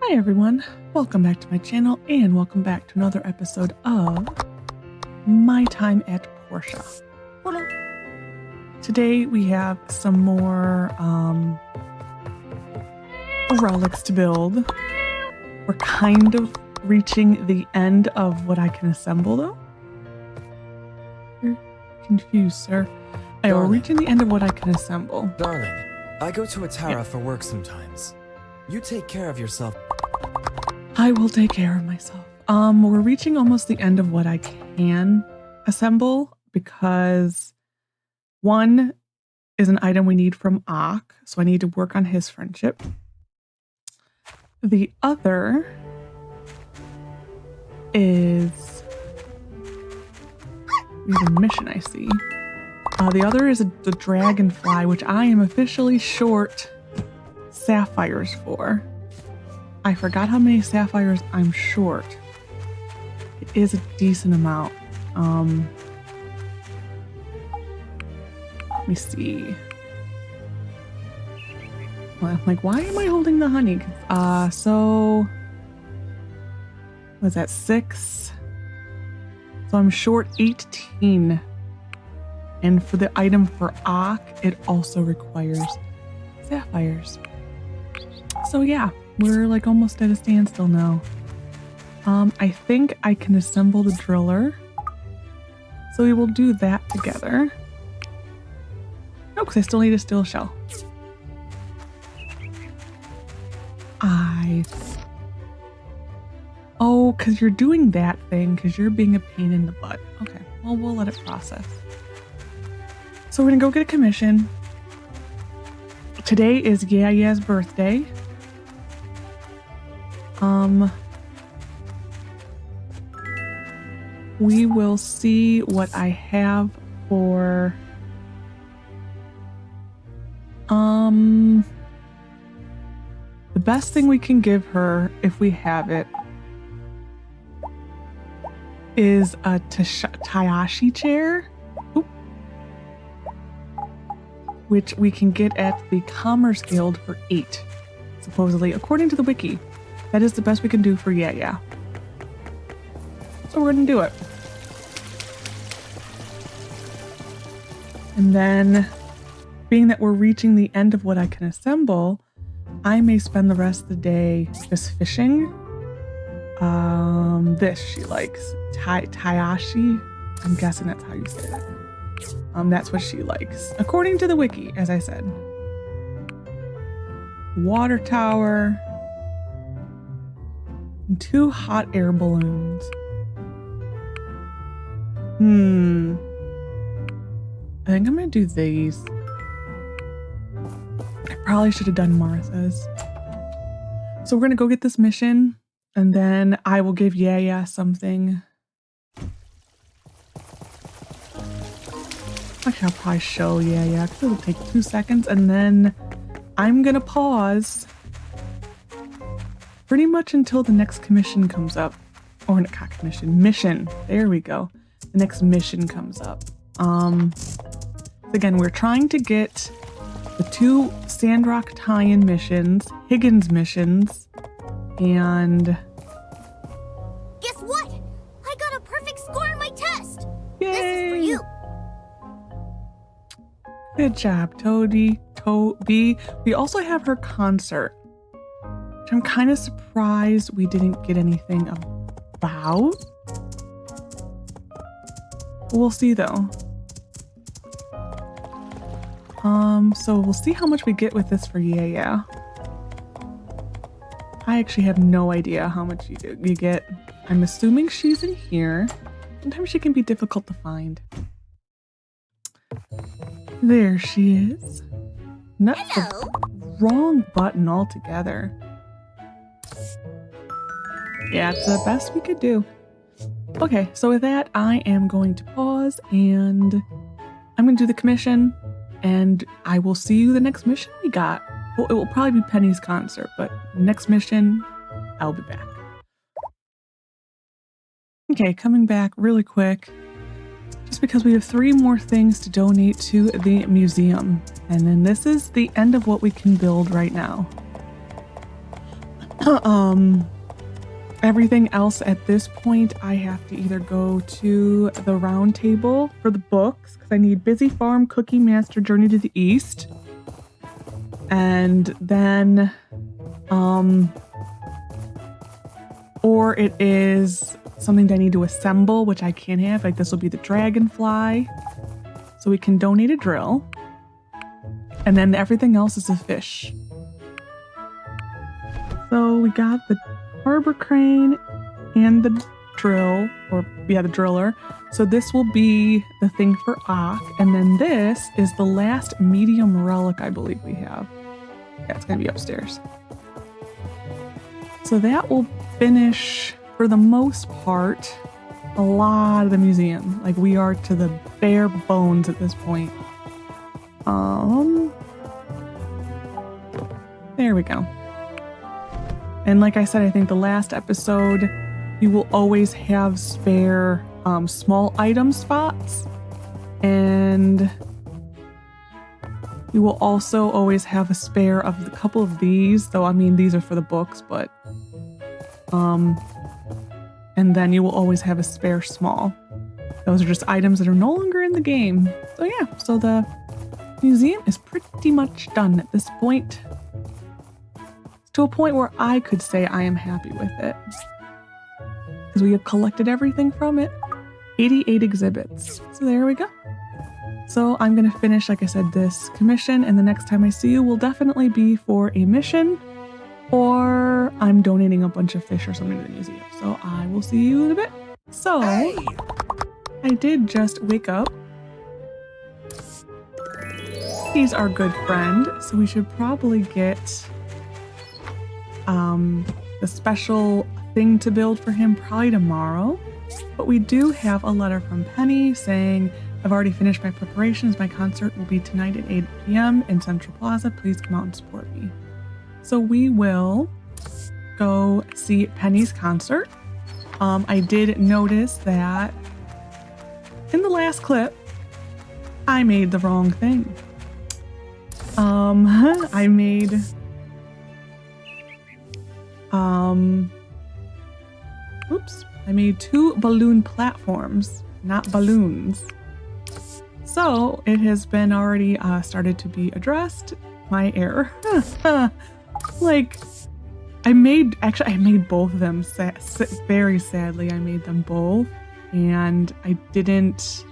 Hi everyone, welcome back to my channel and welcome back to another episode of My Time at Portia. Today we have some more relics to build. We're kind of reaching the end of what I can assemble though. You're confused, sir. We're reaching the end of what I can assemble. Darling, I go to Atara for work sometimes. You take care of yourself. I will take care of myself. We're reaching almost the end of what I can assemble because one is an item we need from Ak, so I need to work on his friendship. The other is we have a mission I see. The other is the dragonfly, which I am officially short sapphires for. I forgot how many sapphires I'm short. It is a decent amount. Let me see. Well, I'm like, why am I holding the honey? So was that 6? So I'm short 18. And for the item for Ak, it also requires sapphires. So yeah, we're like almost at a standstill now. I think I can assemble the driller. So we will do that together. No, because I still need a steel shell. Oh, because you're doing that thing, because you're being a pain in the butt. Okay, well, we'll let it process. So we're gonna go get a commission. Today is Yaya's birthday. We will see what I have for the best thing we can give her, if we have it, is a Tayashi chair. Oop. Which we can get at the Commerce Guild for 8, supposedly, according to the wiki. That is the best we can do for Yaya. So we're gonna do it. And then, being that we're reaching the end of what I can assemble, I may spend the rest of the day just fishing. This she likes. Tayashi. I'm guessing that's how you say that. That's what she likes, according to the wiki, as I said. Water tower. And 2 hot air balloons. I think I'm gonna do these. I probably should have done Martha's. So we're gonna go get this mission, and then I will give Yaya something. Actually, I'll probably show Yaya, because it'll take 2 seconds, and then I'm gonna pause pretty much until the next commission comes up. Or not commission, mission. There we go. The next mission comes up. Again, we're trying to get the 2 Sandrock tie-in missions, Higgins missions, and... Guess what? I got a perfect score on my test! Yay! This is for you! Good job, Toby. We also have her concert, which I'm kind of surprised we didn't get anything about. We'll see though. So we'll see how much we get with this for Yaya. I actually have no idea how much you get. I'm assuming she's in here. Sometimes she can be difficult to find. There she is. Not the wrong button altogether. Yeah, it's the best we could do. Okay, so with that, I am going to pause and I'm going to do the commission, and I will see you the next mission we got. Well, it will probably be Penny's concert, but next mission, I'll be back. Okay, coming back really quick, just because we have 3 more things to donate to the museum, and then this is the end of what we can build right now. Everything else at this point, I have to either go to the round table for the books, because I need Busy Farm, Cookie Master, Journey to the East. And then, or it is something that I need to assemble, which I can't have. Like this will be the dragonfly. So we can donate a drill. And then everything else is a fish. So we got the harbor crane and the drill, the driller. So this will be the thing for Ak. And then this is the last medium relic I believe we have. Yeah, it's going to be upstairs. So that will finish, for the most part, a lot of the museum. Like we are to the bare bones at this point. There we go. And like I said, I think the last episode, you will always have spare small item spots. And you will also always have a spare of a couple of these. Though, I mean, these are for the books, but... and then you will always have a spare small. Those are just items that are no longer in the game. So yeah, so the museum is pretty much done at this point. To a point where I could say I am happy with it. Because we have collected everything from it. 88 exhibits. So there we go. So I'm going to finish, like I said, this commission. And the next time I see you will definitely be for a mission. Or I'm donating a bunch of fish or something to the museum. So I will see you in a bit. So, Hey! I did just wake up. He's our good friend. So we should probably get... the special thing to build for him probably tomorrow. But we do have a letter from Penny saying, I've already finished my preparations. My concert will be tonight at 8 p.m. in Central Plaza. Please come out and support me. So we will go see Penny's concert. I did notice that in the last clip, I made the wrong thing. I made... I made 2 balloon platforms, not balloons. So it has been already started to be addressed. My error. Like, I made both of them. Very sadly, I made them both. And I didn't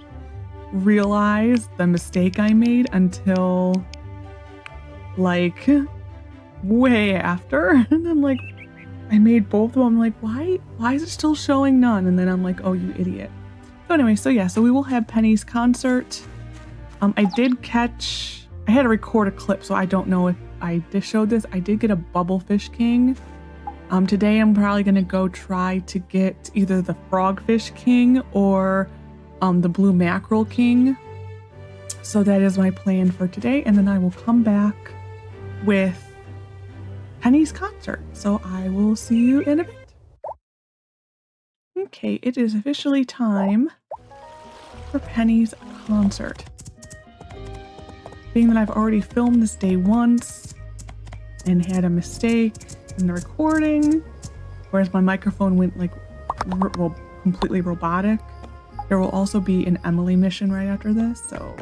realize the mistake I made until, like, way after. And I'm like, I made both of them. I'm like, why is it still showing none? And then I'm like, oh, you idiot. So anyway, so yeah, so we will have Penny's concert. I had to record a clip, so I don't know if I just showed this. I did get a Bubblefish King. Today I'm probably going to go try to get either the Frogfish King or the Blue Mackerel King. So that is my plan for today. And then I will come back with Penny's concert. So I will see you in a bit. Okay, it is officially time for Penny's concert. Being that I've already filmed this day once and had a mistake in the recording, whereas my microphone went like completely robotic, there will also be an Emily mission right after this, so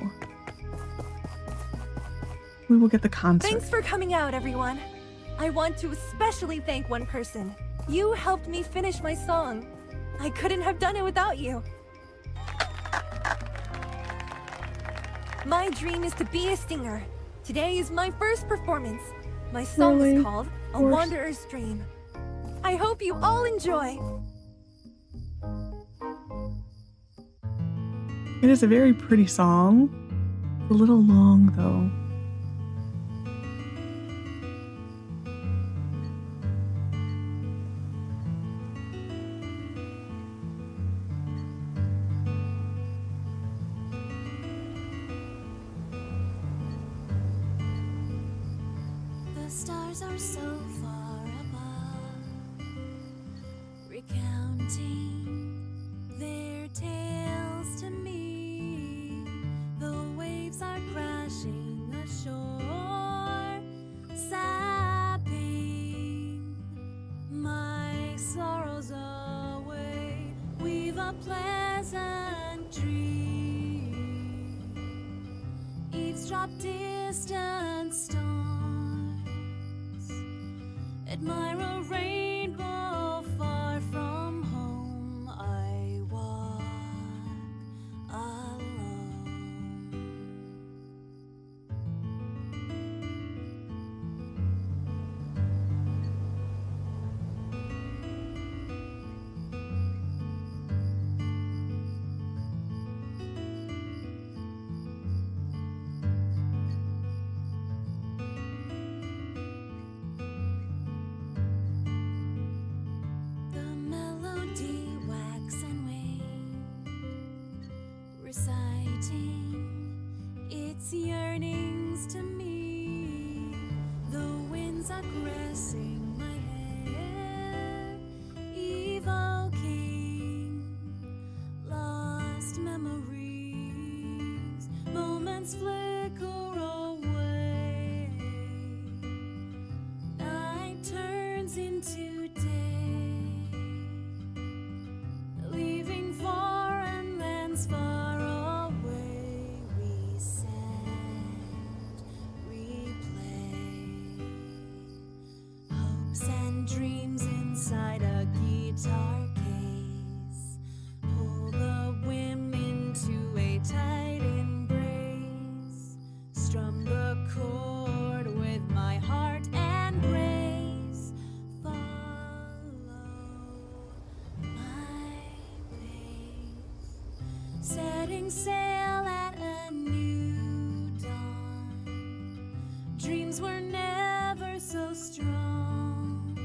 we will get the concert. Thanks for coming out, everyone. I want to especially thank one person. You helped me finish my song. I couldn't have done it without you. My dream is to be a singer. Today is my first performance. My song is called A Wanderer's Dream. I hope you all enjoy. It is a very pretty song. A little long, though. Stars are so far above, recounting their tales to me. The waves are crashing ashore, sapping a pleasant dream. Eavesdrop distant stars. Admire a rainbow far from home. I walk alone. The melody wax and wane, reciting its yearnings to me. The winds are caressing my hair, evoking lost memories. Moments flicker away. Night turns into day, leaving foreign lands far away. We send, replay, hopes and dreams inside a guitar case. Pull the whim into a tight embrace. Strum the chord with my heart and grace. Follow my pace. Setting sail at a new dawn. Dreams were never so strong.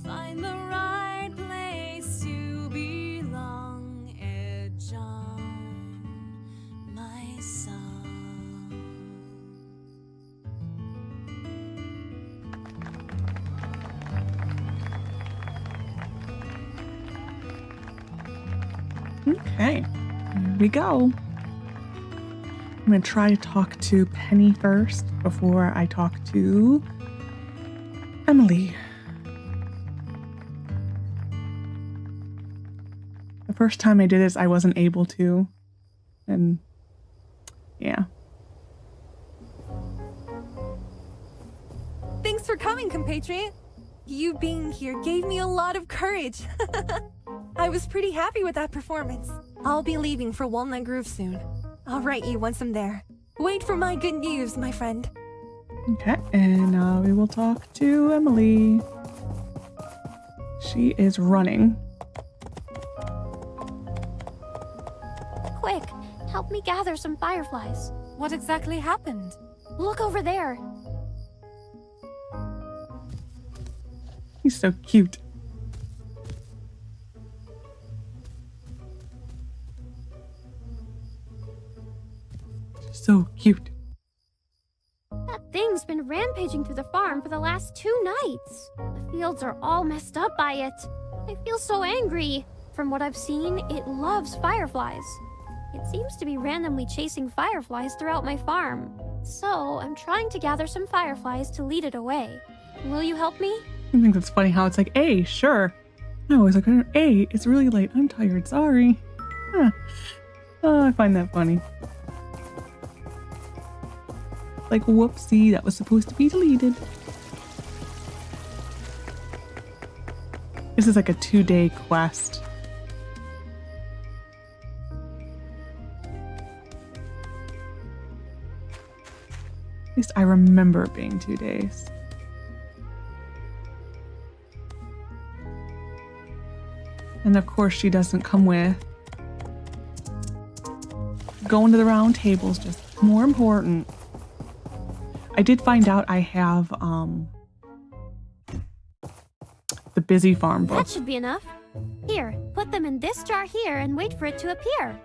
Find the right place to belong. Edge on my song. Okay, here we go. I'm going to try to talk to Penny first before I talk to Emily. The first time I did this, I wasn't able to. And yeah. Thanks for coming, compatriot. You being here gave me a lot of courage. I was pretty happy with that performance. I'll be leaving for Walnut Grove soon. I'll write you once I'm there. Wait for my good news, my friend. Okay, and now we will talk to Emily. She is running. Quick, help me gather some fireflies. What exactly happened? Look over there. He's so cute. So cute. That thing's been rampaging through the farm for the last 2 nights. The fields are all messed up by it. I feel so angry. From what I've seen, it loves fireflies. It seems to be randomly chasing fireflies throughout my farm. So, I'm trying to gather some fireflies to lead it away. Will you help me? I think that's funny how it's like, A, sure. I was like, A, it's really late. I'm tired. Sorry. Huh. Oh, I find that funny. Like, whoopsie, that was supposed to be deleted. This is like a 2-day quest. At least I remember it being 2 days. And of course she doesn't come with. Going to the round table is just more important. I did find out I have the Busy Farm book. That should be enough. Here, put them in this jar here and wait for it to appear.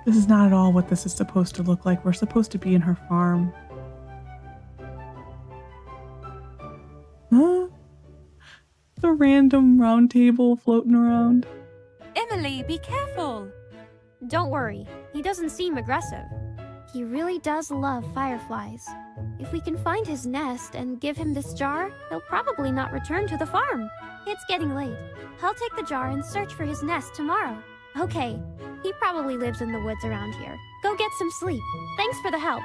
This is not at all what this is supposed to look like. We're supposed to be in her farm. Huh? The random round table floating around. Emily, be careful. Don't worry, he doesn't seem aggressive. He really does love fireflies. If we can find his nest and give him this jar, he'll probably not return to the farm. It's getting late. I'll take the jar and search for his nest tomorrow. Okay, he probably lives in the woods around here. Go get some sleep. Thanks for the help.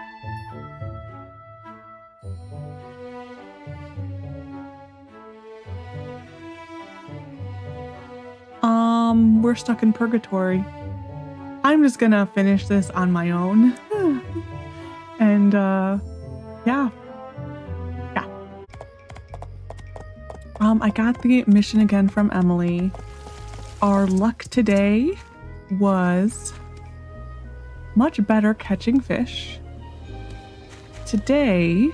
We're stuck in purgatory. I'm just gonna finish this on my own. And, yeah. I got the mission again from Emily. Our luck today was much better catching fish. Today,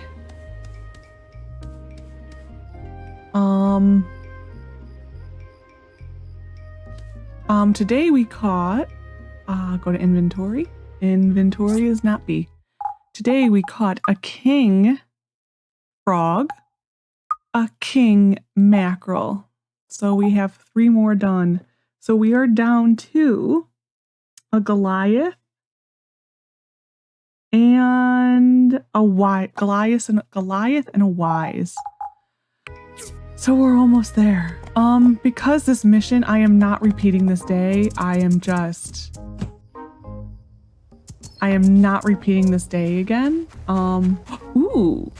today we caught, go to inventory. Inventory is not B. Today we caught a king frog, a king mackerel. So we have 3 more done. So we are down to a Goliath and a Goliath and a wise. So we're almost there. Because this mission, I am not repeating this day. I am not repeating this day again. Ooh.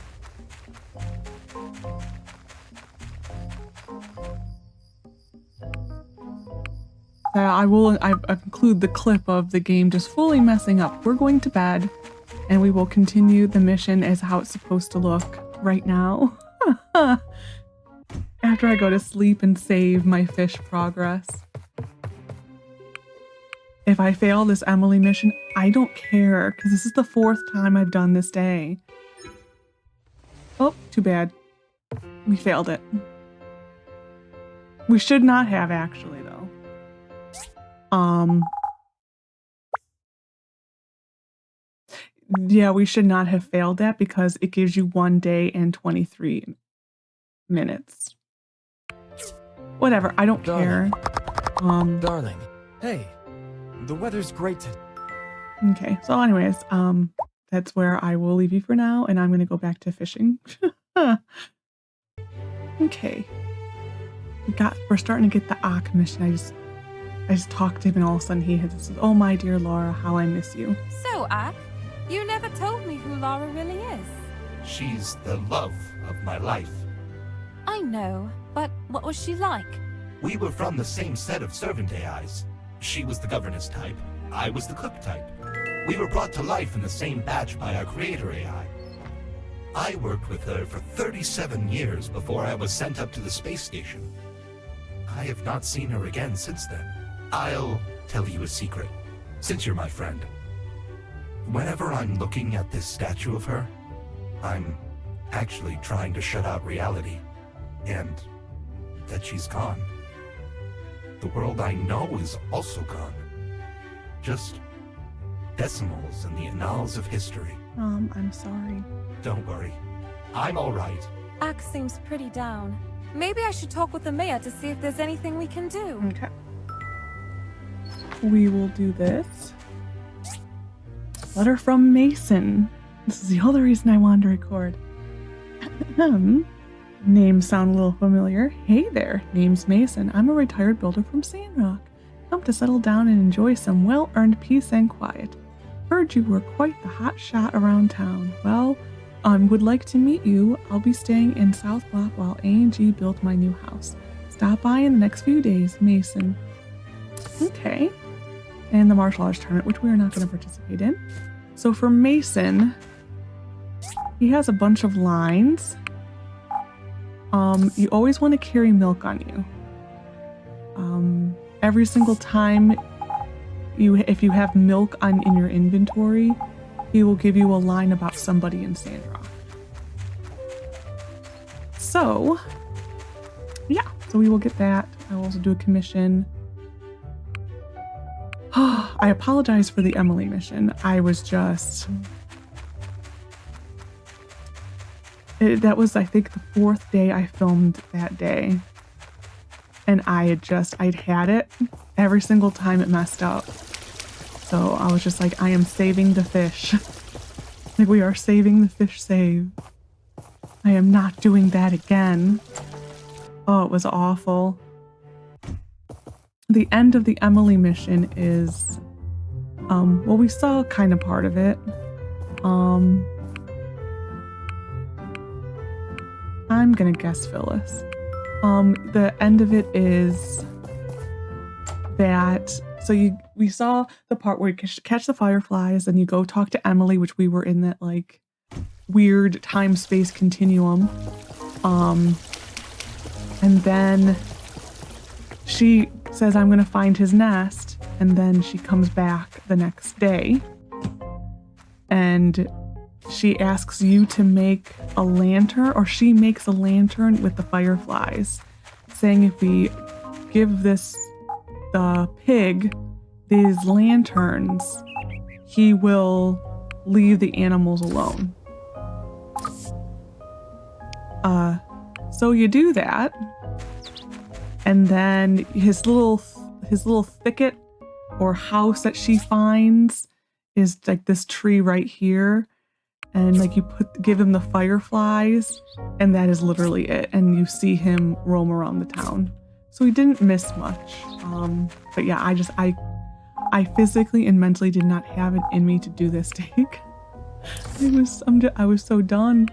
I include the clip of the game just fully messing up. We're going to bed, and we will continue the mission as how it's supposed to look right now. After I go to sleep and save my fish progress. If I fail this Emily mission, I don't care, because this is the 4th time I've done this day. Oh, too bad. We failed it. We should not have, actually, though. Yeah, we should not have failed that because it gives you 1 day and 23 minutes. Whatever, I don't care. Darling, hey, the weather's great today. Okay, so anyways, that's where I will leave you for now, and I'm gonna go back to fishing. Okay. We're starting to get the Ak mission. I just talked to him, and all of a sudden he says, "Oh my dear Laura, how I miss you." So, Ak, you never told me who Laura really is. She's the love of my life. I know, but what was she like? We were from the same set of servant AIs. She was the governess type, I was the cook type. We were brought to life in the same batch by our creator AI. I worked with her for 37 years before I was sent up to the space station. I have not seen her again since then. I'll tell you a secret, since you're my friend. Whenever I'm looking at this statue of her, I'm actually trying to shut out reality, and that she's gone. The world I know is also gone. Just decimals in the annals of history. I'm sorry. Don't worry, I'm all right. Ak seems pretty down. Maybe I should talk with the mayor to see if there's anything we can do. Okay. We will do this. Letter from Mason. This is the other reason I wanted to record. Names sound a little familiar. Hey there, name's Mason. I'm a retired builder from Sandrock. Come to settle down and enjoy some well-earned peace and quiet. Heard you were quite the hot shot around town. Well, would like to meet you. I'll be staying in South Block while A&G build my new house. Stop by in the next few days, Mason. Okay. And the martial arts tournament, which we are not going to participate in. So for Mason, he has a bunch of lines. You always want to carry milk on you. Every single time if you have milk in your inventory, he will give you a line about somebody in Sandrock. So, yeah, so we will get that. I will also do a commission. I apologize for the Emily mission. I was just... that was, I think, the 4th day I filmed that day. And I'd had it. Every single time it messed up. So I was just like, I am saving the fish. Like, we are saving the fish save. I am not doing that again. Oh, it was awful. The end of the Emily mission is, well, we saw kind of part of it. I'm gonna guess Phyllis. The end of it is that, so we saw the part where you catch the fireflies and you go talk to Emily, which we were in that like weird time-space continuum. And then she says, I'm gonna find his nest, and then she comes back the next day and she asks you to make a lantern, or she makes a lantern with the fireflies, saying if we give the pig these lanterns, he will leave the animals alone. So you do that, and then his little thicket or house that she finds is like this tree right here, and like you give him the fireflies, and that is literally it, and you see him roam around the town. So he didn't miss much. But yeah, I physically and mentally did not have it in me to do this take. I was so done.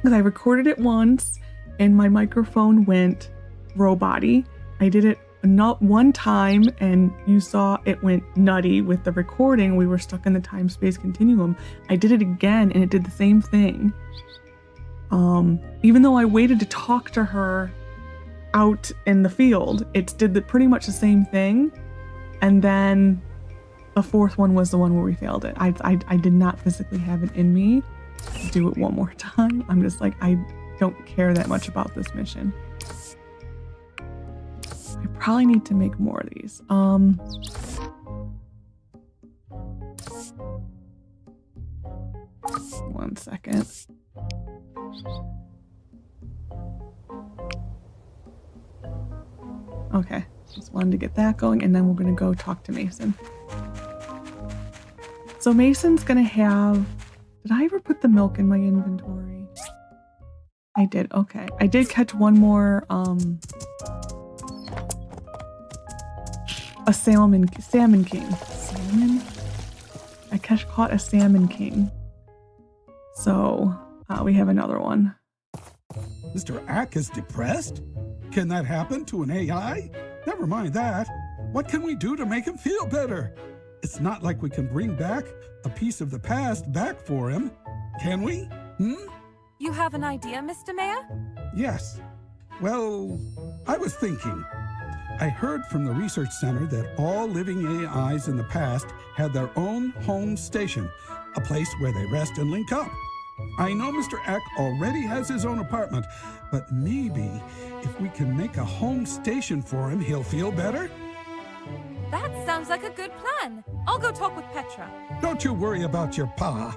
Because I recorded it once and my microphone went robot-y. I did it not one time and you saw it went nutty with the recording. We were stuck in the time-space continuum. I did it again and it did the same thing. Even though I waited to talk to her out in the field, it did pretty much the same thing. And then the fourth one was the one where we failed it. I did not physically have it in me to do it one more time. I'm just like, I don't care that much about this mission. I probably need to make more of these. One second. Okay, just wanted to get that going, and then we're gonna go talk to Mason. So Mason's gonna have, did I ever put the milk in my inventory? I did, okay. I did catch one more, a salmon king. Salmon? I caught a salmon king. So, we have another one. Mr. Ack is depressed? Can that happen to an AI? Never mind that. What can we do to make him feel better? It's not like we can bring back a piece of the past back for him, can we? You have an idea, Mr. Mayor? Yes. Well, I was thinking. I heard from the research center that all living AIs in the past had their own home station, a place where they rest and link up. I know Mr. Eck already has his own apartment, but maybe if we can make a home station for him, he'll feel better? That sounds like a good plan. I'll go talk with Petra. Don't you worry about your pa.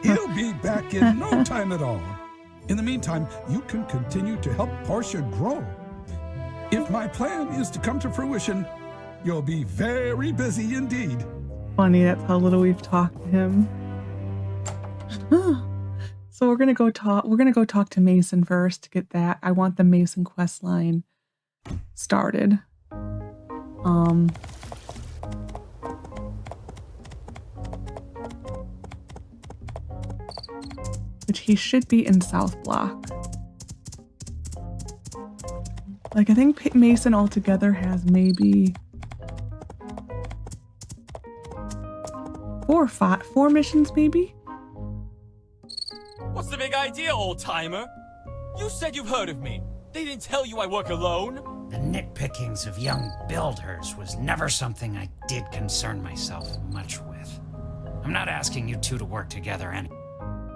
He'll be back in no time at all. In the meantime, you can continue to help Portia grow. If my plan is to come to fruition, you'll be very busy indeed. Funny, that's how little we've talked to him. So we're gonna go talk to Mason first to get that. I want the Mason quest line started. Which he should be in South Block. Like, I think Mason altogether has maybe 4 or 5, 4 missions maybe? What's the big idea, old-timer? You said you've heard of me. They didn't tell you I work alone. The nitpickings of young builders was never something I did concern myself much with. I'm not asking you two to work together any.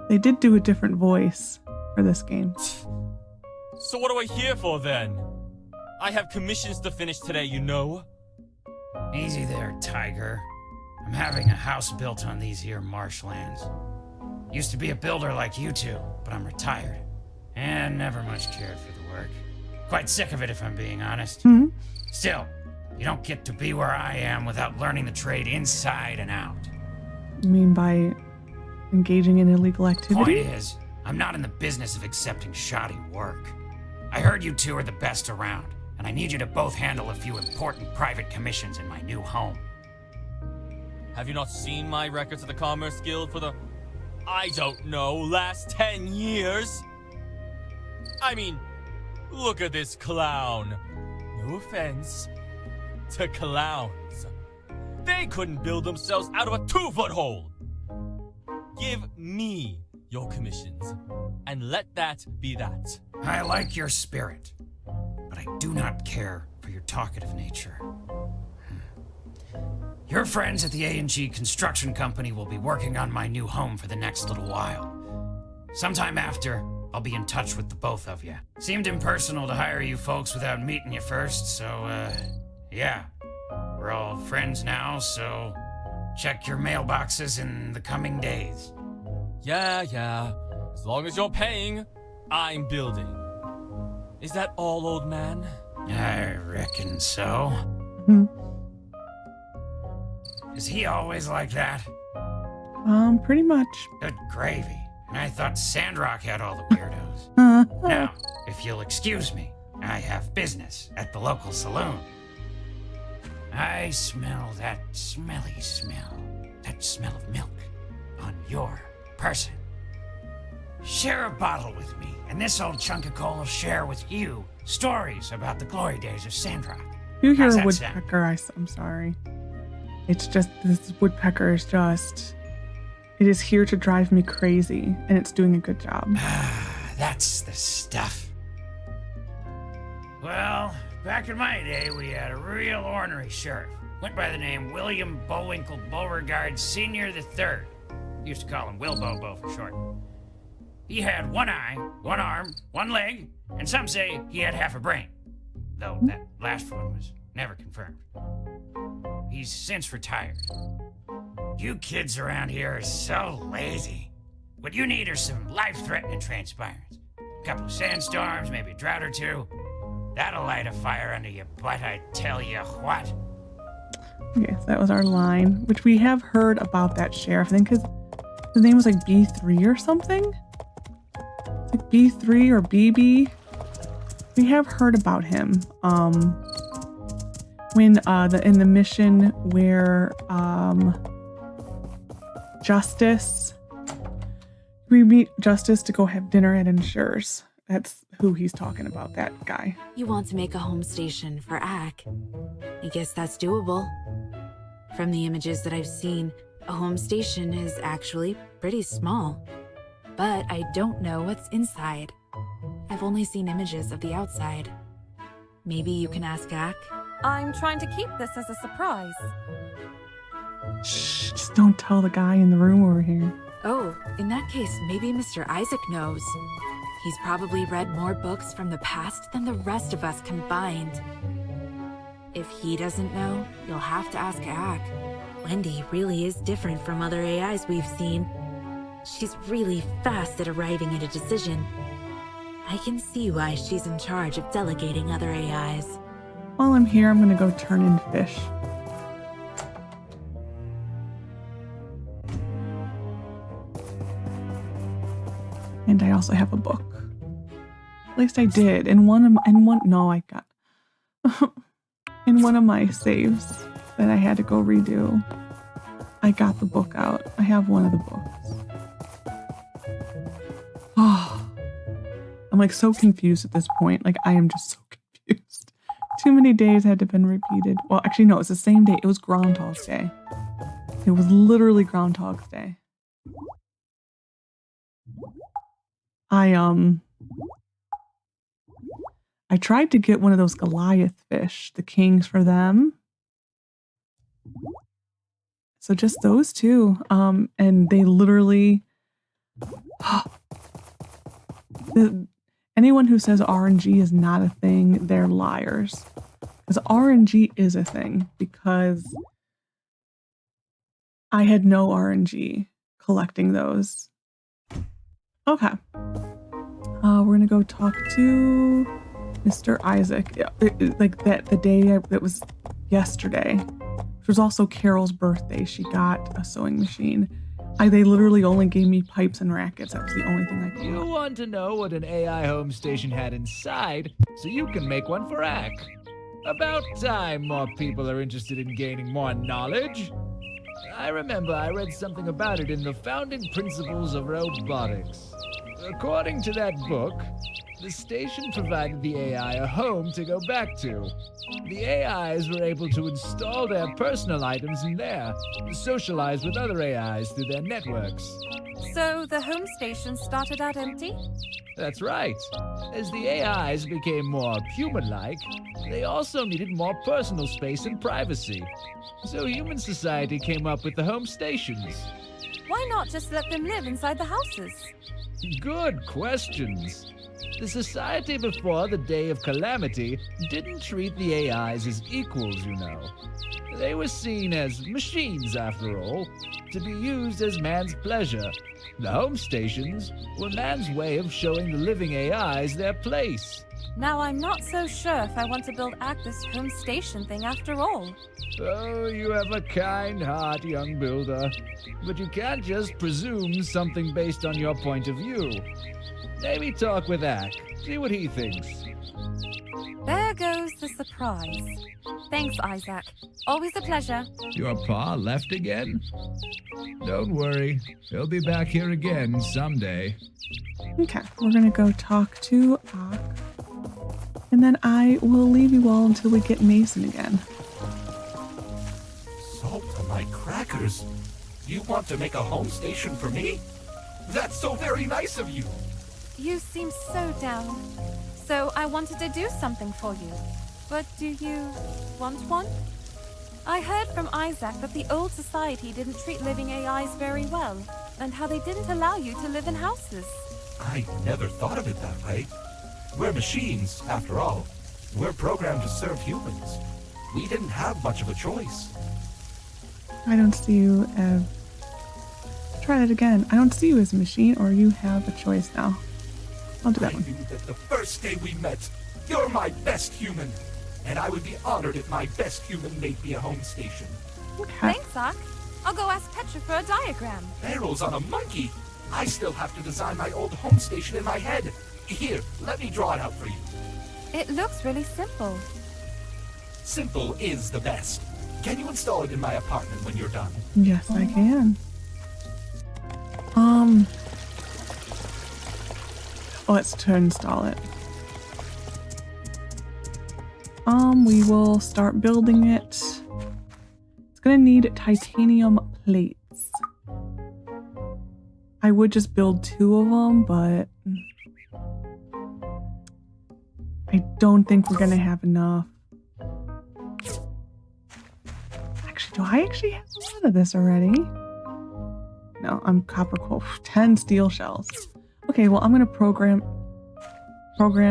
They did do a different voice for this game. So what do I here for then? I have commissions to finish today, you know. Easy there, Tiger. I'm having a house built on these here marshlands. Used to be a builder like you two, but I'm retired. And never much cared for the work. Quite sick of it, if I'm being honest. Mm-hmm. Still, you don't get to be where I am without learning the trade inside and out. You mean by engaging in illegal activity? Point is, I'm not in the business of accepting shoddy work. I heard you two are the best around, and I need you to both handle a few important private commissions in my new home. Have you not seen my records of the Commerce Guild for the, I don't know, last 10 years? I mean, look at this clown. No offense to clowns. They couldn't build themselves out of a 2-foot hole. Give me your commissions, and let that be that. I like your spirit, but I do not care for your talkative nature. Your friends at the A&G Construction Company will be working on my new home for the next little while. Sometime after, I'll be in touch with the both of you. Seemed impersonal to hire you folks without meeting you first, so, yeah. We're all friends now, so check your mailboxes in the coming days. Yeah. As long as you're paying, I'm building. Is that all, old man? I reckon so. Is he always like that? Pretty much. Good gravy. And I thought Sandrock had all the weirdos. Now, if you'll excuse me, I have business at the local saloon. I smell that smelly smell. That smell of milk on your person. Share a bottle with me, and this old chunk of coal will share with you stories about the glory days of Sandrock. You hear How's a that woodpecker, I'm sorry. It's just, this woodpecker is just, it is here to drive me crazy, and it's doing a good job. That's the stuff. Well, back in my day, we had a real ornery sheriff. Went by the name William Bullwinkle Beauregard Sr. III. Used to call him Will Bobo for short. He had one eye, one arm, one leg, and some say he had half a brain. Though that last one was never confirmed. He's since retired. You kids around here are so lazy. What you need are some life-threatening transpirants. A couple of sandstorms, maybe a drought or two. That'll light a fire under your butt, I tell you what. Okay, so that was our line, which we have heard about that sheriff. I think his name was like B3 or something? It's like B3 or BB. We have heard about him. When in the mission where we meet Justice to go have dinner at Insurers. That's who he's talking about, that guy. You want to make a home station for Ack. I guess that's doable. From the images that I've seen, a home station is actually pretty small. But I don't know what's inside. I've only seen images of the outside. Maybe you can ask Ack? I'm trying to keep this as a surprise. Shh, just don't tell the guy in the room over here. Oh, in that case, maybe Mr. Isaac knows. He's probably read more books from the past than the rest of us combined. If he doesn't know, you'll have to ask Ack. Wendy really is different from other AIs we've seen. She's really fast at arriving at a decision. I can see why she's in charge of delegating other AIs. While I'm here, I'm gonna go turn in fish. And I also have a book. At least I did. In one of my saves that I had to go redo, I got the book out. I have one of the books. Oh, I'm like so confused at this point. Like I am just so confused. Too many days had to been repeated. Well, actually no, it's the same day. It was Groundhog's Day. It was literally Groundhog's Day. I tried to get one of those Goliath fish, the kings for them. So just those two. And they literally anyone who says RNG is not a thing, they're liars. Because RNG is a thing, because I had no RNG collecting those. Okay. We're gonna go talk to Mr. Isaac. Like that, the day that was yesterday. which was also Carol's birthday. She got a sewing machine. They literally only gave me pipes and rackets. That was the only thing I could. You want to know what an AI home station had inside, so you can make one for Ack. About time more people are interested in gaining more knowledge. I remember I read something about it in the Founding Principles of Robotics. According to that book, the station provided the AI a home to go back to. The AIs were able to install their personal items in there, socialize with other AIs through their networks. So the home station started out empty? That's right. As the AIs became more human-like, they also needed more personal space and privacy. So human society came up with the home stations. Why not just let them live inside the houses? Good questions. The society before the Day of Calamity didn't treat the AIs as equals, you know. They were seen as machines, after all, to be used as man's pleasure. The home stations were man's way of showing the living AIs their place. Now I'm not so sure if I want to build this home station thing after all. Oh, you have a kind heart, young builder. But you can't just presume something based on your point of view. Maybe talk with Ack, see what he thinks. There goes the surprise. Thanks, Isaac. Always a pleasure. Your pa left again? Don't worry, he'll be back here again someday. Okay, we're gonna go talk to Ack. And then I will leave you all until we get Mason again. Salt on my crackers. You want to make a home station for me? That's so very nice of you. You seem so down. So I wanted to do something for you. But do you want one? I heard from Isaac that the old society didn't treat living AIs very well, and how they didn't allow you to live in houses. I never thought of it that way. We're machines, after all. We're programmed to serve humans. We didn't have much of a choice. I don't see you as... Try it again. I don't see you as a machine, or you have a choice now. I'll do that I one. knew that the first day we met, you're my best human. And I would be honored if my best human made me a home station. Okay. Thanks, Zach. I'll go ask Petra for a diagram. Barrels on a monkey? I still have to design my old home station in my head. Here, let me draw it out for you. It looks really simple. Simple is the best. Can you install it in my apartment when you're done? Yes, I can. Let's install it. We will start building it. It's gonna need titanium plates. I would just build 2 of them, but I don't think we're gonna have enough. Actually, do I actually have a lot of this already? No, I'm copper coal. 10 steel shells. Okay, well, I'm gonna program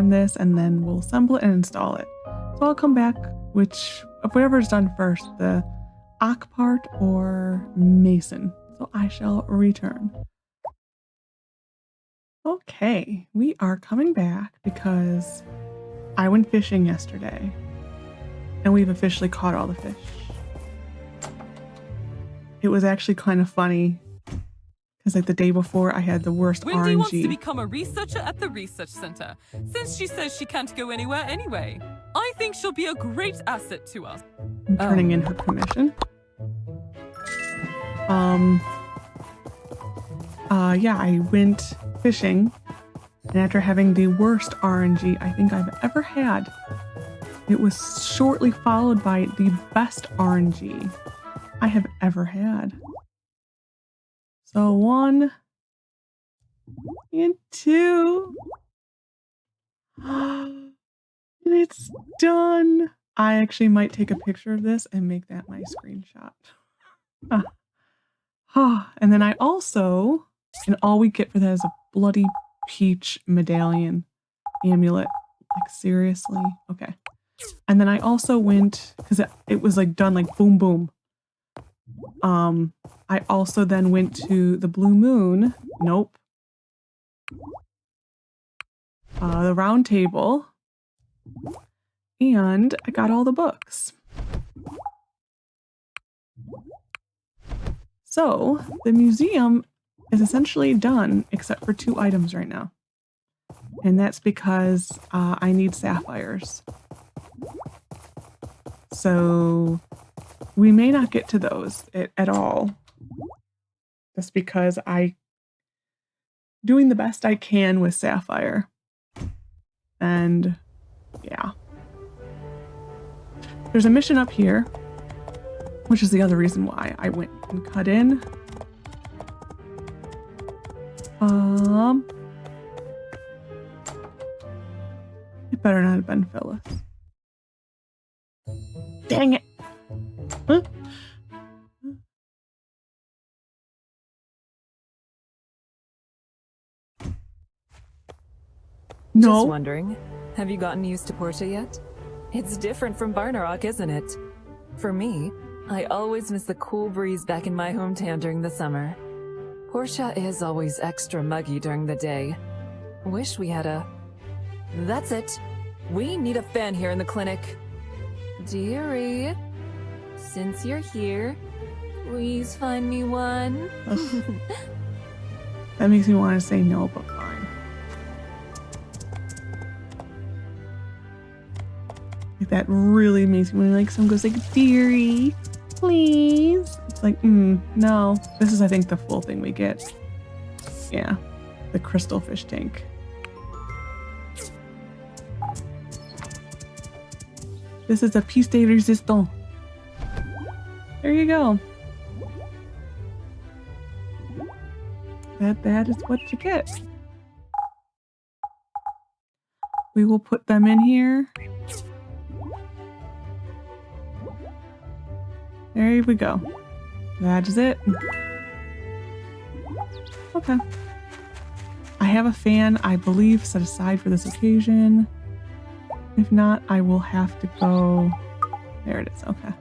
this, and then we'll assemble it and install it. So I'll come back, whatever's done first, the Ack part or Mason. So I shall return. Okay, we are coming back because I went fishing yesterday, and we've officially caught all the fish. It was actually kind of funny. Because like the day before, I had the worst Wendy RNG. wants to become a researcher at the research center, since she says she can't go anywhere anyway. I think she'll be a great asset to us. I'm turning in her commission. Yeah, I went fishing, and after having the worst RNG I think I've ever had, it was shortly followed by the best RNG I have ever had. So 1 and 2. It's done. I actually might take a picture of this and make that my screenshot. And then I also, and all we get for that is a bloody peach medallion amulet. Like seriously? Okay. And then I also went, because it was like done like boom boom. I also then went to the Blue Moon. Nope. The Round Table. And I got all the books. So the museum is essentially done except for 2 items right now. And that's because I need sapphires. So we may not get to those at all. Just because I doing the best I can with sapphire. And yeah. There's a mission up here, which is the other reason why I went and cut in. It better not have been Phyllis. Dang it! Huh? No. Just wondering, have you gotten used to Portia yet? It's different from Sandrock, isn't it? For me, I always miss the cool breeze back in my hometown during the summer. Portia is always extra muggy during the day. Wish we had a... That's it. We need a fan here in the clinic. Dearie, since you're here, please find me one. That makes me want to say no, but fine. Like that really makes me want to, like, someone goes like, dearie, please. It's like, no. This is, I think, the full thing we get. Yeah, the crystal fish tank. This is a piece de resistance. There you go. That is what you get. We will put them in here. There we go. That is it. Okay. I have a fan, I believe, set aside for this occasion. If not, I will have to go... There it is, okay.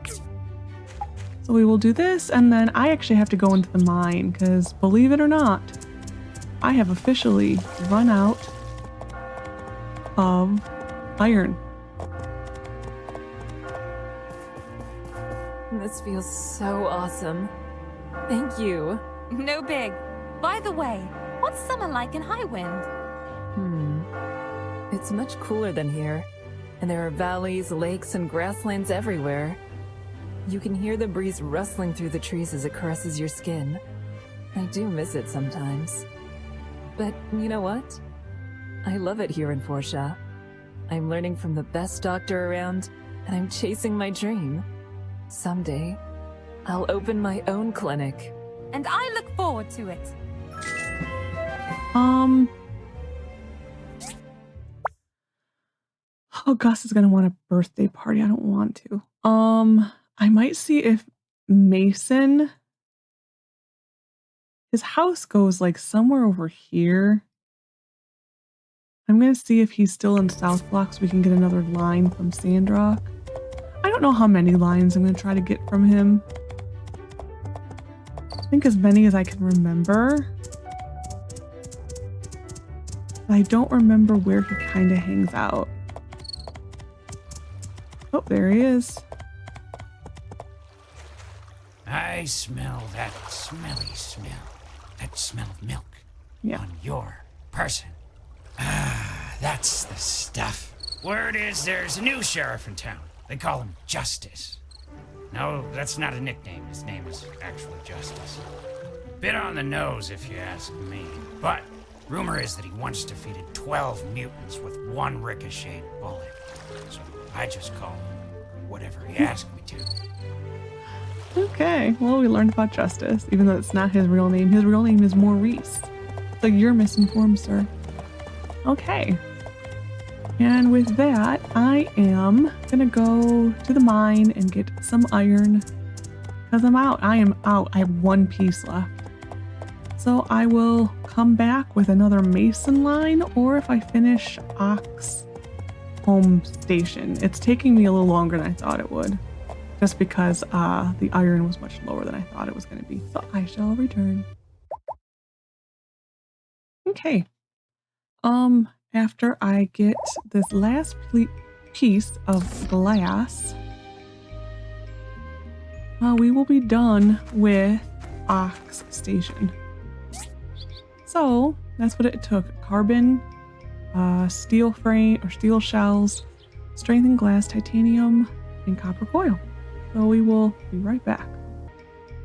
So we will do this, and then I actually have to go into the mine, because believe it or not, I have officially run out of iron. This feels so awesome. Thank you. No big. By the way, what's summer like in Highwind? It's much cooler than here, and there are valleys, lakes, and grasslands everywhere. You can hear the breeze rustling through the trees as it caresses your skin. I do miss it sometimes. But you know what? I love it here in Portia. I'm learning from the best doctor around, and I'm chasing my dream. Someday, I'll open my own clinic. And I look forward to it. Oh, Gus is gonna want a birthday party. I don't want to. I might see if Mason, his house goes like somewhere over here. I'm gonna see if he's still in South Block so we can get another line from Sandrock. I don't know how many lines I'm gonna try to get from him. I think as many as I can remember. But I don't remember where he kind of hangs out. Oh, there he is. I smell that smelly smell. That smell of milk. Yeah. On your person. Ah, that's the stuff. Word is there's a new sheriff in town. They call him Justice. No, that's not a nickname. His name is actually Justice. Bit on the nose, if you ask me. But rumor is that he once defeated 12 mutants with one ricocheted bullet. So I just call him whatever he asked me to. Okay, well, we learned about Justice, even though it's not his real name. His real name is Maurice. So you're misinformed, sir. Okay. And with that, I am gonna go to the mine and get some iron. Because I'm out. I am out. I have one piece left. So I will come back with another mason line, or if I finish Ox home station. It's taking me a little longer than I thought it would. Just because the iron was much lower than I thought it was going to be. So I shall return. Okay. After I get this last piece of glass, we will be done with ox station. So that's what it took. Carbon, steel frame or steel shells, strengthened glass, titanium, and copper coil. So we will be right back.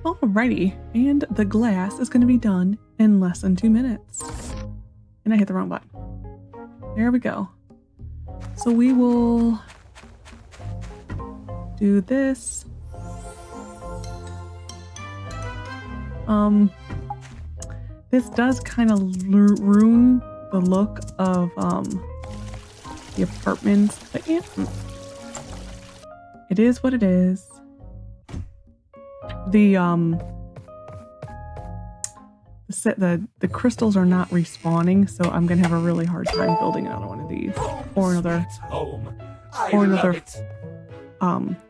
Alrighty, and the glass is going to be done in less than 2 minutes. And I hit the wrong button. There we go. So we will do this. This does kind of ruin the look of the apartments, but yeah, it is what it is. The crystals are not respawning, so I'm gonna have a really hard time building another one of these, or another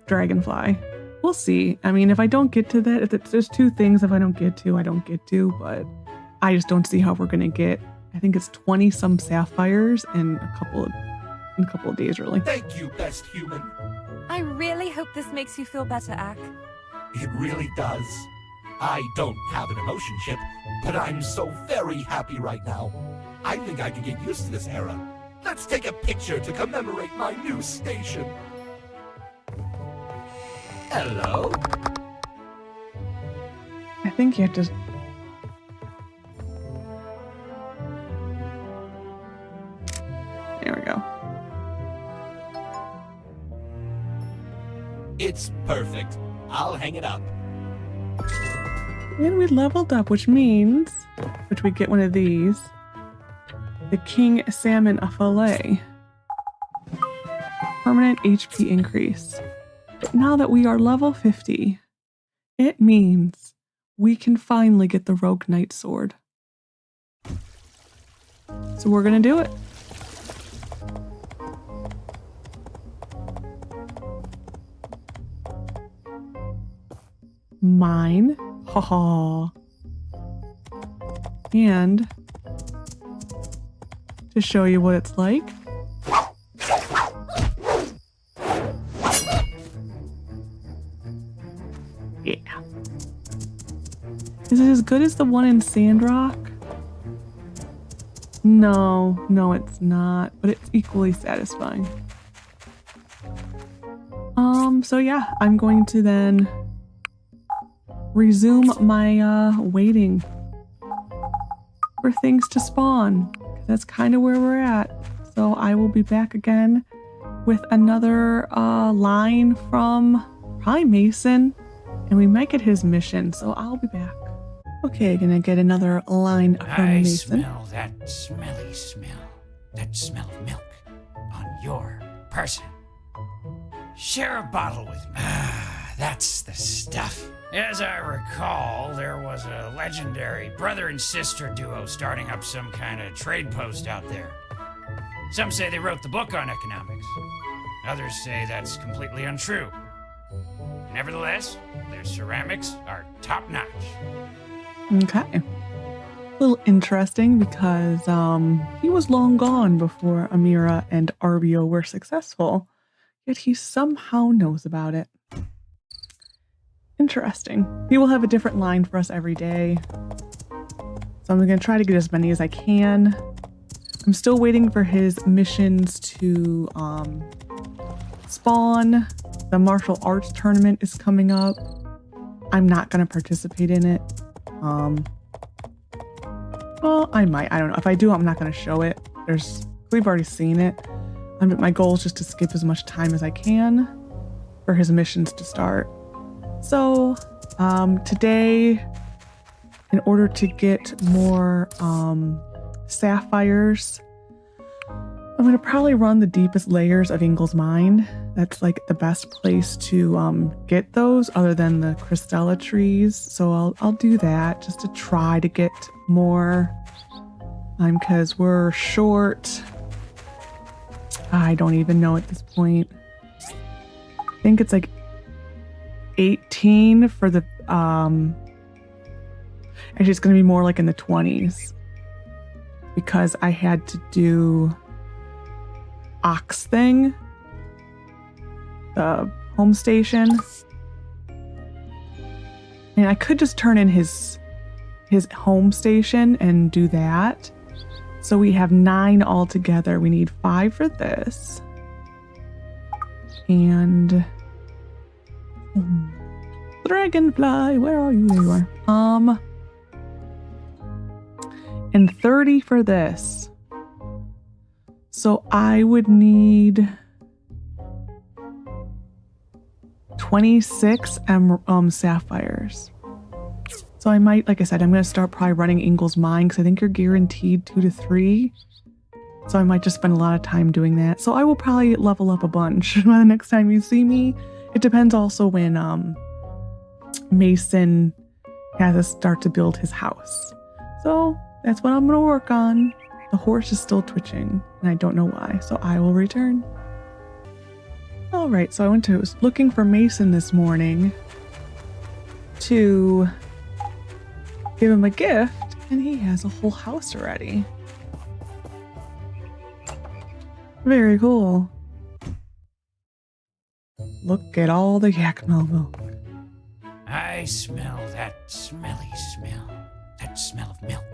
dragonfly. We'll see. I mean, if I don't get to that, there's 2 things. If I don't get to, I don't get to. But I just don't see how we're gonna get. I think it's 20 some sapphires in a couple of days, really. Thank you, best human. I really hope this makes you feel better, Ak. It really does. I don't have an emotion chip, but I'm so very happy right now. I think I can get used to this era. Let's take a picture to commemorate my new station. Hello? I think you have to... There we go. It's perfect. I'll hang it up. And we leveled up, which means, we get one of these, the King Salmon Fillet. Permanent HP increase. But now that we are level 50, it means we can finally get the Rogue Knight Sword. So we're gonna do it. Mine. Haha. And to show you what it's like. Yeah. Is it as good as the one in Sandrock? No, it's not, but it's equally satisfying. So yeah, I'm going to then resume my waiting for things to spawn. That's kind of where we're at. So I will be back again with another line from probably Mason, and we might get his mission. So I'll be back. Okay, gonna get another line from Mason. I smell that smelly smell. That smell of milk on your person. Share a bottle with me. Ah, that's the stuff. As I recall, there was a legendary brother and sister duo starting up some kind of trade post out there. Some say they wrote the book on economics. Others say that's completely untrue. Nevertheless, their ceramics are top-notch. Okay. A little interesting because he was long gone before Amira and Arvio were successful, yet he somehow knows about it. Interesting. He will have a different line for us every day. So I'm going to try to get as many as I can. I'm still waiting for his missions to spawn. The martial arts tournament is coming up. I'm not going to participate in it. Well, I might. I don't know. If I do, I'm not going to show it. We've already seen it. My goal is just to skip as much time as I can for his missions to start. So, today, in order to get more sapphires, I'm going to probably run the deepest layers of Ingle's Mine. That's like the best place to get those other than the Crystella trees. So I'll do that just to try to get more. Because we're short. I don't even know at this point. I think it's like 18 for the actually it's going to be more like in the 20s because I had to do ox thing, the home station, And I could just turn in his home station and do that. So we have 9 altogether. We need 5 for this. And Dragonfly, where are you? There you are. And 30 for this. So I would need 26 sapphires. So I might, like I said, I'm going to start probably running Ingle's Mine because I think you're guaranteed 2 to 3. So I might just spend a lot of time doing that. So I will probably level up a bunch by the next time you see me. It depends also when Mason has to start to build his house. So that's what I'm going to work on. The horse is still twitching and I don't know why. So I will return. All right, so I was looking for Mason this morning to give him a gift, and he has a whole house already. Very cool. Look at all the Yakima milk. I smell that smelly smell. That smell of milk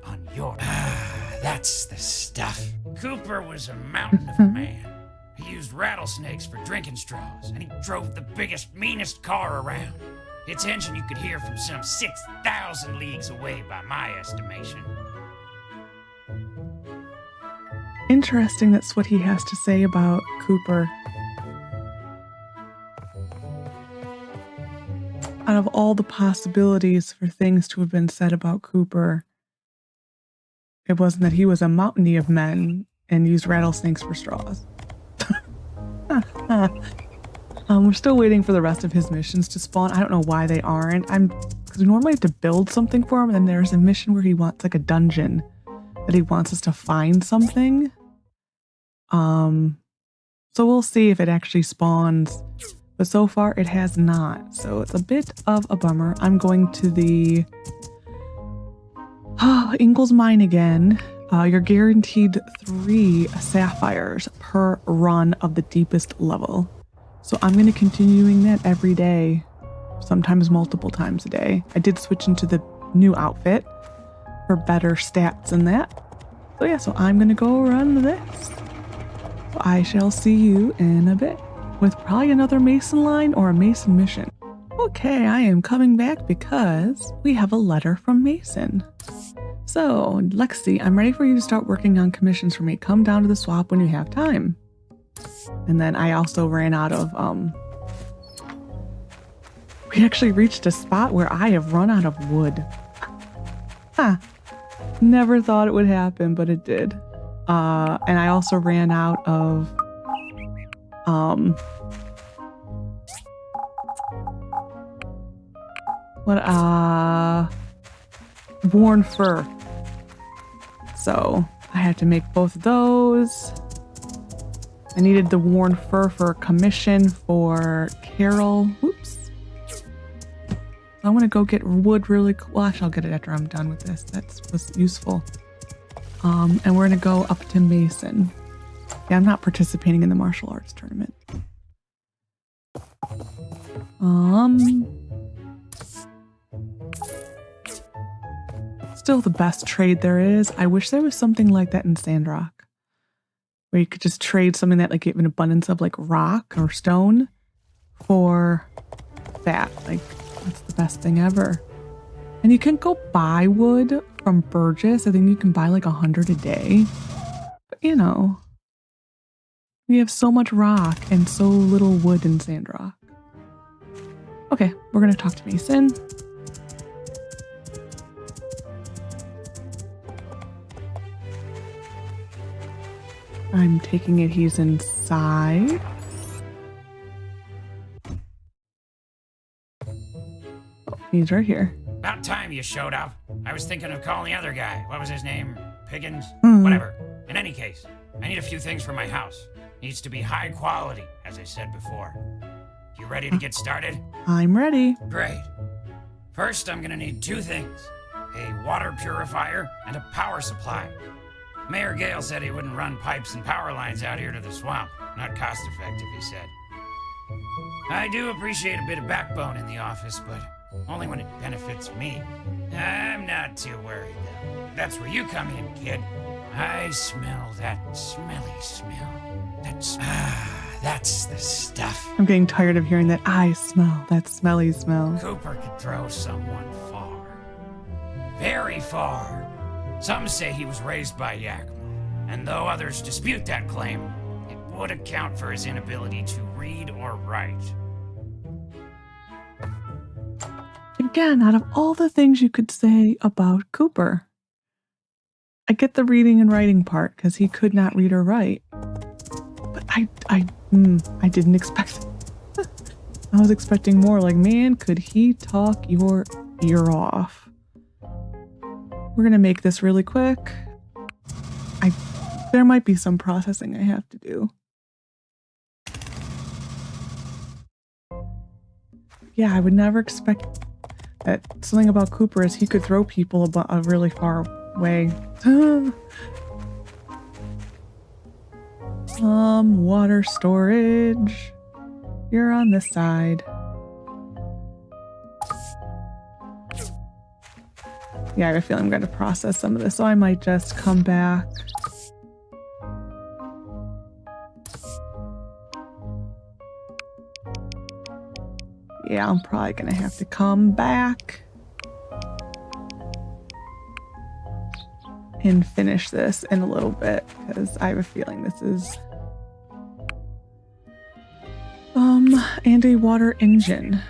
on your... that's the stuff. Cooper was a mountain of a man. He used rattlesnakes for drinking straws, and he drove the biggest, meanest car around. Its engine you could hear from some 6,000 leagues away by my estimation. Interesting, that's what he has to say about Cooper. Out of all the possibilities for things to have been said about Cooper, it wasn't that he was a mountain of men and used rattlesnakes for straws. We're still waiting for the rest of his missions to spawn. I don't know why they aren't. Because we normally have to build something for him, and then there's a mission where he wants like a dungeon that he wants us to find something. So we'll see if it actually spawns. But so far it has not. So it's a bit of a bummer. I'm going to the Ingle's Mine again. You're guaranteed 3 sapphires per run of the deepest level. So I'm going to continue doing that every day, sometimes multiple times a day. I did switch into the new outfit for better stats and that. So yeah, so I'm going to go run this. So I shall see you in a bit with probably another Mason line or a Mason mission. Okay, I am coming back because we have a letter from Mason. So, Lexi, I'm ready for you to start working on commissions for me. Come down to the swap when you have time. And then I also ran out of, we actually reached a spot where I have run out of wood. Never thought it would happen, but it did. And I also ran out of, worn fur. So I had to make both of those. I needed the worn fur for a commission for Carol. Oops. I want to go get wood really quick. Well, actually, I'll get it after I'm done with this. That was useful. And we're going to go up to Mason. Yeah, I'm not participating in the martial arts tournament. Still the best trade there is. I wish there was something like that in Sandrock, where you could just trade something that like gave an abundance of like rock or stone for that. Like, that's the best thing ever. And you can go buy wood from Burgess. I think you can buy like 100 a day. But you know, we have so much rock and so little wood in Sandrock. Okay, we're gonna talk to Mason. I'm taking it he's inside. Oh, he's right here. About time you showed up. I was thinking of calling the other guy. What was his name? Higgins? Hmm. Whatever. In any case, I need a few things for my house. Needs to be high quality, as I said before. You ready to get started? I'm ready. Great. First, I'm gonna need 2 things. A water purifier and a power supply. Mayor Gale said he wouldn't run pipes and power lines out here to the swamp. Not cost effective, he said. I do appreciate a bit of backbone in the office, but Only when it benefits me. I'm not too worried, though. That's where you come in, kid. I smell that smelly smell. That's the stuff. I'm getting tired of hearing that I smell, that smelly smell. Cooper could throw someone far. Very far. Some say he was raised by Yakma. And though others dispute that claim, it would account for his inability to read or write. Again, out of all the things you could say about Cooper, I get the reading and writing part because he could not read or write. But I didn't expect it. I was expecting more. Like, man, could he talk your ear off? We're gonna make this really quick. There might be some processing I have to do. Yeah, I would never expect that something about Cooper is he could throw people a really far way. Water storage. You're on this side. Yeah, I have a feeling I'm going to process some of this, so I might just come back. Yeah, I'm probably going to have to come back and finish this in a little bit because I have a feeling this is and a water engine.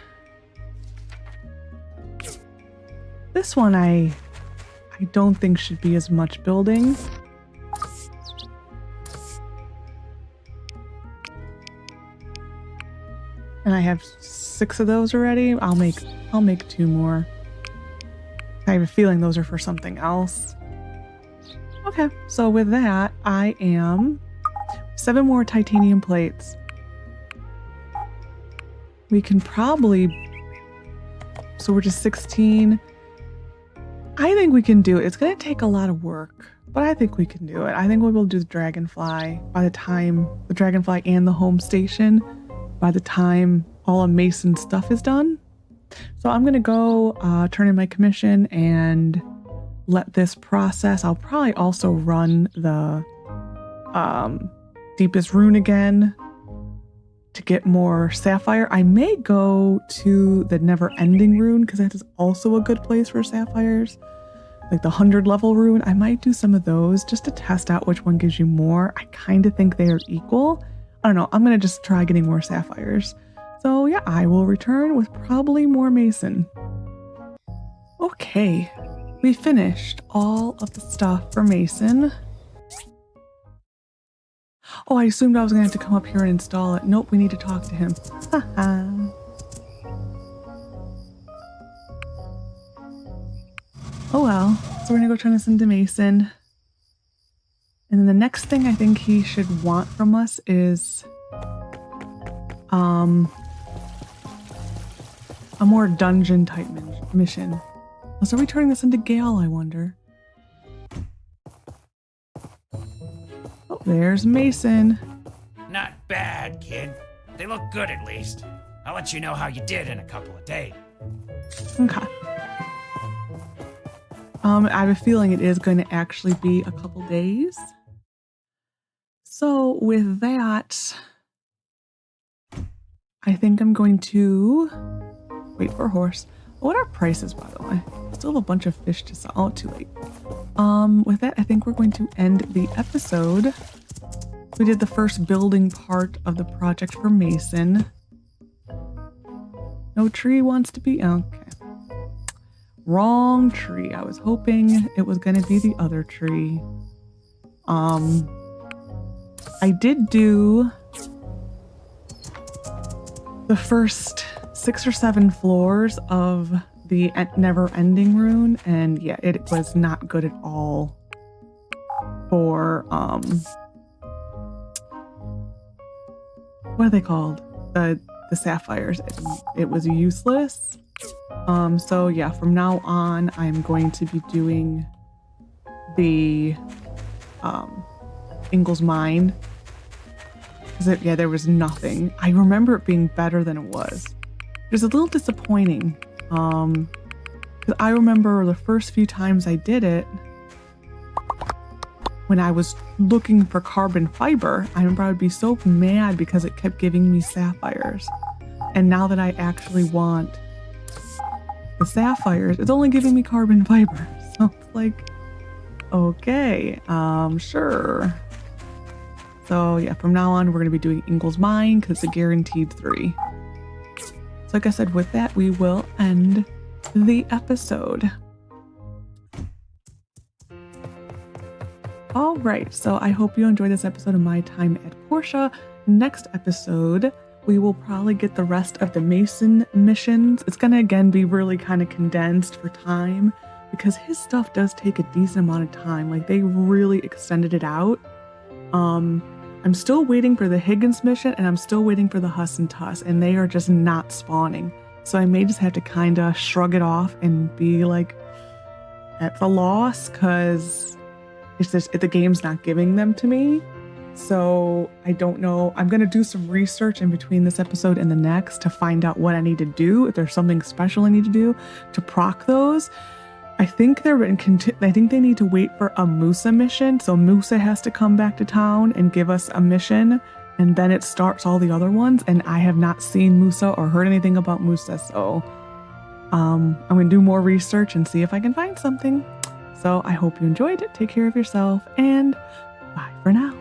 This one I don't think should be as much building. And I have 6 of those already. I'll make 2 more. I have a feeling those are for something else. Okay, so with that, I am 7 more titanium plates. We can probably, so we're just 16. I think we can do it. It's going to take a lot of work, but I think we can do it. I think we'll be able to do the dragonfly by the time, the dragonfly and the home station, by the time all of Mason's stuff is done. So I'm going to go turn in my commission and let this process. I'll probably also run the deepest rune again to get more sapphire. I may go to the never-ending rune because that is also a good place for sapphires. Like the 100 level rune, I might do some of those just to test out which one gives you more. I kind of think they are equal. I don't know. I'm going to just try getting more sapphires. So yeah, I will return with probably more Mason. Okay, we finished all of the stuff for Mason. Oh, I assumed I was going to have to come up here and install it. Nope, we need to talk to him. Haha. Oh well, so we're going to go turn this into Mason. And then the next thing I think he should want from us is a more dungeon type mission. So are we turning this into Gale, I wonder? Oh, there's Mason. Not bad, kid. They look good at least. I'll let you know how you did in a couple of days. Okay. I have a feeling it is going to actually be a couple days. So with that, I think I'm going to wait for a horse. What are prices, by the way? Still have a bunch of fish to sell. Oh, too late. With that, I think we're going to end the episode. We did the first building part of the project for Mason. No tree wants to be... Okay. Wrong tree. I was hoping it was going to be the other tree. I did do the first 6 or 7 floors of the never-ending rune, and yeah, it was not good at all for what are they called? The sapphires. It was useless. So yeah, from now on, I'm going to be doing the Ingles Mine. Because yeah, there was nothing. I remember it being better than it was. It was a little disappointing. 'Cause I remember the first few times I did it, when I was looking for carbon fiber, I remember I would be so mad because it kept giving me sapphires. And now that I actually want the sapphires, it's only giving me carbon fiber. So it's like, okay, sure. So yeah, from now on, we're gonna be doing Ingle's Mine because it's a guaranteed 3. So like I said, with that, we will end the episode. All right, so I hope you enjoyed this episode of my time at Portia. Next episode, we will probably get the rest of the Mason missions. It's gonna again be really kind of condensed for time because his stuff does take a decent amount of time. Like they really extended it out. I'm still waiting for the Higgins mission and I'm still waiting for the Huss and Tuss, and they are just not spawning. So I may just have to kind of shrug it off and be like, that's a loss because it's just the game's not giving them to me. So I don't know. I'm going to do some research in between this episode and the next to find out what I need to do, if there's something special I need to do to proc those. I think they need to wait for a Musa mission. So Musa has to come back to town and give us a mission, and then it starts all the other ones. And I have not seen Musa or heard anything about Musa. So I'm going to do more research and see if I can find something. So I hope you enjoyed it. Take care of yourself and bye for now.